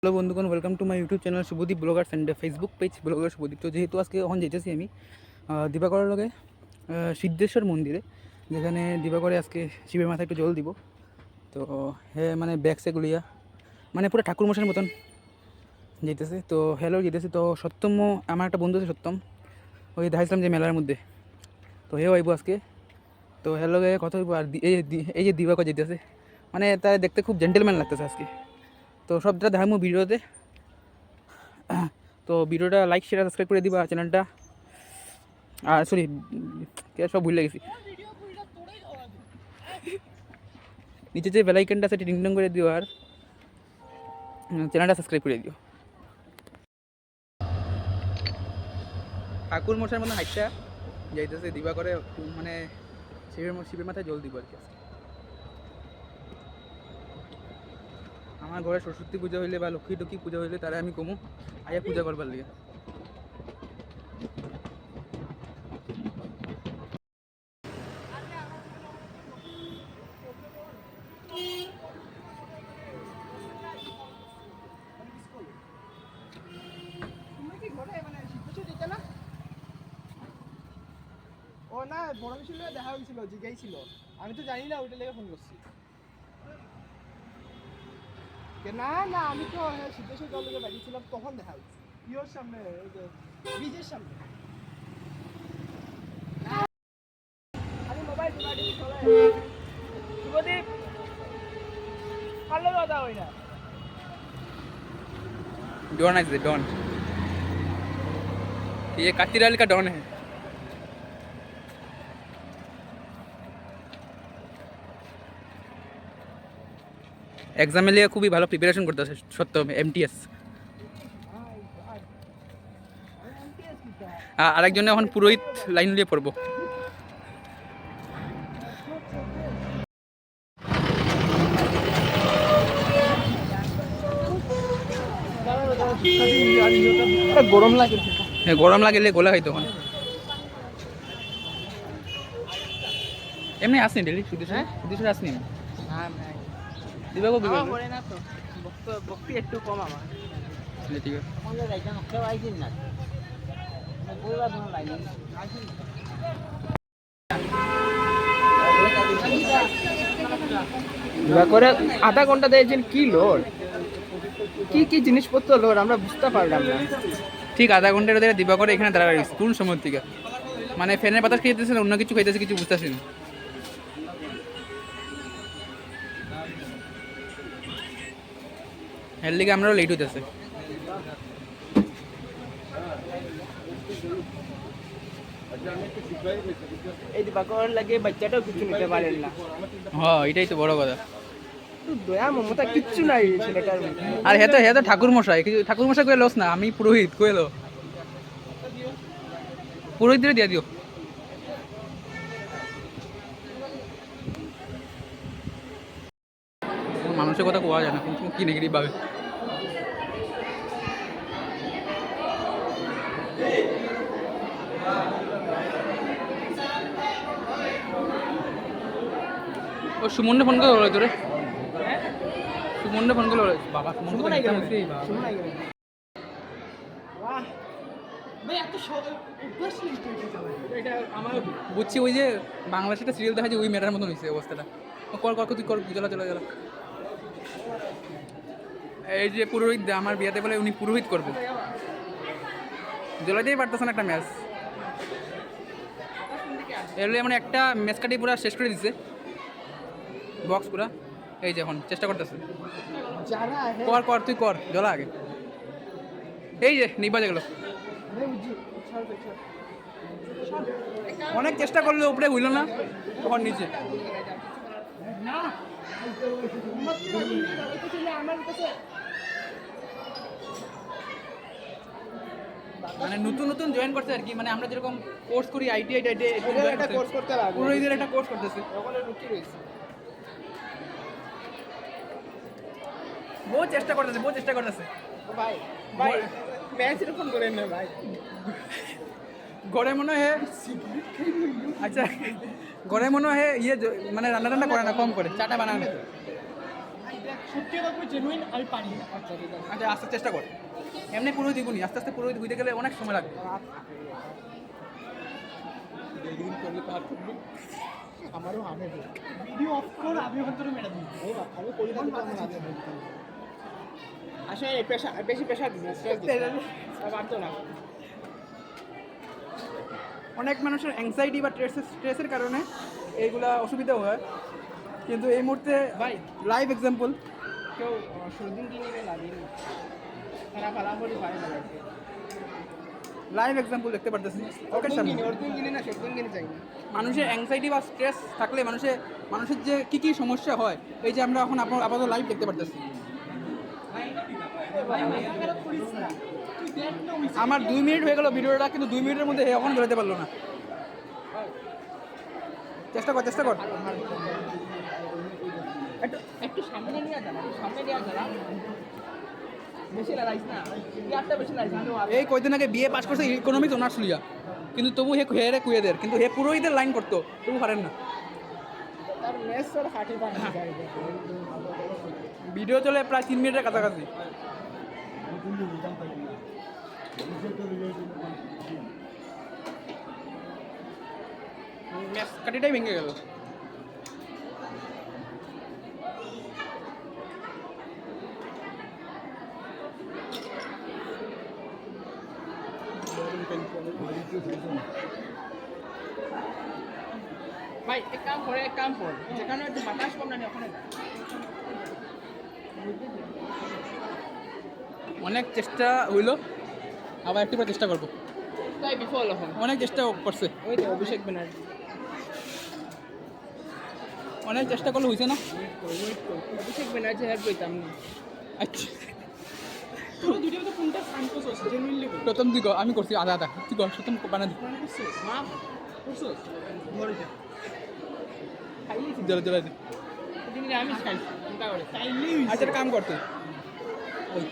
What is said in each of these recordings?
Hello বন্ধুগণ, welcome to my YouTube channel Subhadeep bloggers and Facebook page blogger Subhadeep. তো যেহেতু আজকে এখন যেতেছি আমি দিবাকরের লগে সিদ্ধেশ্বর মন্দিরে, যেখানে দিবাকরে আজকে শিবের মাথায় একটু জল দিব। তো হ্যাঁ, মানে ব্যাগ সেগুলিয়া মানে পুরো ঠাকুর মশাইয়ের মতন যেতেছে। তো হ্যালো যেতেছে। তো সত্যম, আমার একটা বন্ধু আছে সত্যম, ওই দেখাইছিলাম যে মেলার মধ্যে, তো হেও আইব আজকে। তো হ্যালো গে কথা হইব। আর এই যে দিবাকর যেতেছে, মানে তার দেখতে খুব জেন্টেলম্যান লাগতেছে আজকে। তো সবটা দেখাবো ভিডিওতে। তো ভিডিওটা লাইক শেয়ার সাবস্ক্রাইব করে দিবা চ্যানেলটা। আর সরি, সব ভুলে গেছি। নিচে যে বেলাইকনটা আছে টিং টং করে দিও, আর চ্যানেলটা সাবস্ক্রাইব করে দিও। ঠাকুর মশাইয়ের মতন হাইটটা যাইতেছে দিবা করে, মানে শিবের মাথায় জল দিব আর কি। আমার ঘরে সরস্বতী পূজা হইলে বা লক্ষ্মী টক্ষ্মী পূজা হইলে তারা আমি কমু আইয়া পূজা করবার লিগে। ও না, বড় মিছিল দেখা হয়েছিল, জিজ্ঞাসা, আমি তো জানি না, ওইটা লেগে ফোন করছি। না না, আমি তো সিদ্ধেশ্বর জল থেকে বেরিয়েছিলাম, তখন দেখা হয়েছে ইয়োর সামনে, ওই যে ব্রিজের সামনে। আমি মোবাইল শুভদীপ ভালো কথা ওই না। डॉन है डॉन, ये कातिराल का डॉन है। এক্সামে লিয়ে খুবই ভালো প্রিপারেশন করতেছে সত্যম, এমটিএস। আরেকজনে এখন পুরোহিত লাইন দিয়ে পড়বো। গরম লাগে, গরম লাগলে গোলা খাইতো তখন। এমনি আসনি ডেলি শুধু আসনি দিবাগো না তো ভক্তি একটু কম আমার। ঠিক আছে। করে আধা ঘন্টা দিয়েছেন, কি লোড, কি কি জিনিসপত্র লোড আমরা বুঝতে পারলাম না। ঠিক আধা ঘন্টার ধরে দিবা করে এখানে দাঁড়াবে কোন সময় থেকে, মানে ফ্যানের বাতাস খাইতেছে না অন্য কিছু খাইতেছে, কিছু বুঝতেছি না। এর লিগে আমরাও লেট হইতেছে। এই দিবাকর লাগে বাচ্চাটাও কিছু নিতে পারেন না। হ্যাঁ, এটাই তো বড় কথা। দয়া মমতা কিচ্ছু নাই ছেলেটার মধ্যে। আর হে তো ঠাকুর মশাই, ঠাকুর মশাই কয়ে লস না, আমি পুরোহিত কয়ে লো, পুরোহিত দিয়ে দিও। মানুষের কথা কোয়া যায় না, কি নেগেটিভ ভাবে। ও সুমননে ফোন করে বলে তোরে, সুমননে ফোন করে বলে বাবা সুমন বুঝছি। ওই যে বাংলাদেশে একটা সিরিয়াল দেখা যায়, ওই মেয়েটার মতন হয়েছে অবস্থাটা। কর কর তুই কর, চলা গেল। এই যে পুরোহিত আমার বিয়াতে বলে উনি পুরোহিত করবো, জ্বলাতেই পারতেছে না একটা ম্যাচ। এর মানে একটা ম্যাচ কাটি পুরো শেষ করে দিচ্ছে বক্স পুরা। এই যে এখন চেষ্টা করতেছে, কর তুই কর, জ্বলা আগে। এই যে নিবাজে গেল, অনেক চেষ্টা করলে উপরে হইল না, তখন নিচে। মানে নতুন জয়েন করছে আর কি, মানে আমরা যেরকম কোর্স করি আইটিআই পুরোহিতের একটা কোর্স করতেছে। বহু চেষ্টা করতেছে ভাই ভাই ম্যাচ এরকম করেন না ভাই। ঘরে মনে হয়, আচ্ছা ঘরে মনে হয় ইয়ে মানে রান্না করে না, কম করে চাটা বানানো। সত্যি কথা খুব জেনুইন, আমি পারি না। আচ্ছা ঠিক আছে। আচ্ছা আস্তে চেষ্টা কর, এমনি পুরো দিগুনি, আস্তে আস্তে পুরো হইতে গেলে অনেক সময় লাগবে। আমারও হামে ভিডিও অফ কর, আমি ওখান থেকে মেরে দিই। আমি করি না, আসলে প্রেশার, বেশি প্রেশার দিই, স্ট্রেস দিই, পারতো না। অনেক মানুষের অ্যাংজাইটি বা স্ট্রেসের কারণে এইগুলা অসুবিধাও হয়, কিন্তু এই মুহূর্তে ভাই লাইভ এক্সাম্পল কেউ সর্দিন কিনে লাগেনি, তারা ফলাফলই পায় না। লাইভ এক্সাম্পল দেখতে পারতেছি ওকে সামনে। অর্দিন কিনে না, সর্দিন কিনে চাই না। মানুষের অ্যাংজাইটি বা স্ট্রেস থাকলে মানুষের যে কী কী সমস্যা হয়, এই যে আমরা এখন আপাতত লাইভ দেখতে পারতেছি। আমার 2 মিনিট হয়ে গেল ভিডিওটা, কিন্তু 2 মিনিটের মধ্যে এখন বেরোতে পারলো না। চেষ্টা কর একটু একটু সামনে নিয়ে যান, সামনে নিয়ে যান, বেশি লড়াইস না, ইয়ারটা বেশি লড়াইস না। এই কয়দিন আগে বিএ পাস করছে ইকোনমিক্স অনার্স লিয়া, কিন্তু তবু হে কুয়েদের, কিন্তু হে পুরোহিতের লাইন করতো, তবু পারেন না। তার মেসর হাঁটি পানি যায়। ভিডিও চলে প্রায় 3 মিনিটের কাছাকাছি। কাটিটাই ভেঙে গেল। ভাই এক কাম কর, যেখানে একটু বাতাস কম না ওখানে যা। অনেক চেষ্টা হইলো, আবার একটু চেষ্টা করবো। তাই বিফল এখন। অনেক চেষ্টা করছে, ওই তো অভিষেক ব্যানার্জি অনেক চেষ্টা করলে হয়েছে না। অভিষেক ব্যানার্জি হেল্প পেতাম না। আচ্ছা তোর দুইটা তো কোনটা সানকোস আছে জেনুইনলি বল। প্রথম দিক আমি করছি আধা আধা, তুই কর প্রথম বানা দি। মাপ করছস ধরে যা খাইলি জলে জলে দি। দিন আমি খাইছি চিন্তা করে খাইলি। আচ্ছা একটা কাম করতে ওই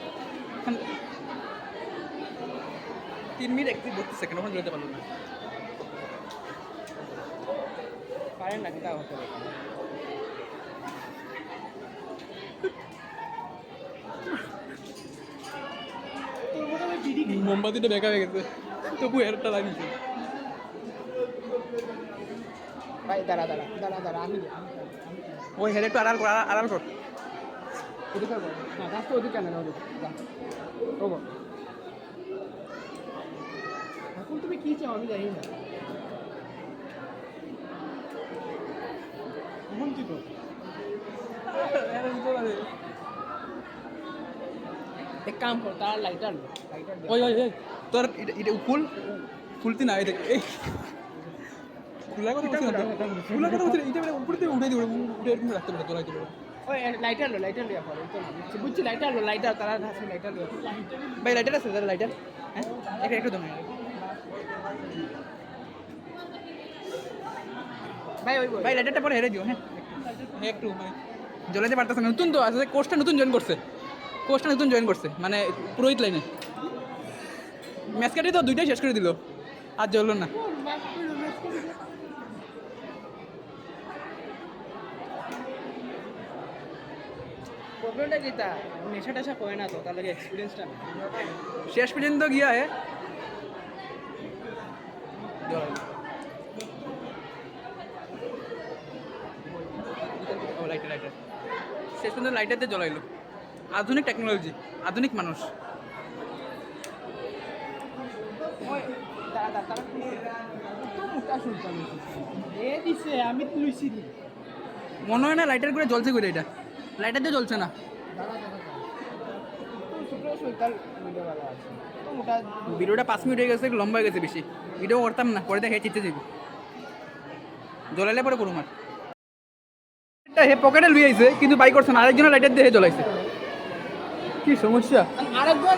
3 মিনিট 31 সেকেন্ড ওখানে যেতে পারলো না। পারেন না কিতা হতে পারে। তোর মতো আমি বিডি খাই। মোমবাতিটা বেকার হয়ে গেছে, তবু এরটা লাগিয়েছে। ভাই দাঁড়া আমি ওই হেড একটু আড়াল কর। ওদিকে বল না, রাস্তা ওদিকে না ওদিকে যা ও বল। এখন তুমি কি চাও আমি জানি না। এখন কি কর এক কাম কর, তার লাইটার ওই তোর এটা ফুলতি না, এই দেখ এই ফুলা কথা বলছি না, ফুলা কথা বলছি এটা উপরে দিয়ে উঠে দিবে, উঠে এরকম রাখতে পারে, তোলাইতে পারে। ওই লাইটার লিয়া পড়ে তো না বুঝছি লাইটার তারা আছে লাইটার লিয়া। ভাই লাইটার আছে, দাদা লাইটার, হ্যাঁ একটু দাও। ভাই ওই ভাই লাইটারটা পরে হেরে দিও, হ্যাঁ একটু মানে জ্বলাতে পারতেছে না। নতুন তো আসলে কোর্সটা নতুন জয়েন করছে, মানে পুরোহিত লাইনে। ম্যাচ কাটি তো 2টাই শেষ করে দিল, আর জ্বললো না। প্রবলেমটা কি তা নেশা টেশা করে না তো, তার লাগে এক্সপিরিয়েন্সটা না। শেষ পর্যন্ত গিয়া হে লাইটার শেষ পর্যন্ত লাইটার দিয়ে জ্বলাইলো। আধুনিক টেকনোলজি, আধুনিক মানুষ। আমি লুইছি মনে হয় না লাইটার করে জ্বলছে করে, এটা লাইটার দিয়ে জ্বলছে না। ভিডিওটা 5 মিনিট হয়ে গেছে, একটু লম্বা হয়ে গেছে বেশি। ভিডিও করতাম না, পরে দেখে চিনতে যাবো, জ্বলাইলে পরে করুম। আর হে পকেটে লুই আইছে, কিন্তু বাই করছে না, আরেকজনের লাইটার দিয়ে জ্বলাইছে। কি সমস্যা। আরেকজন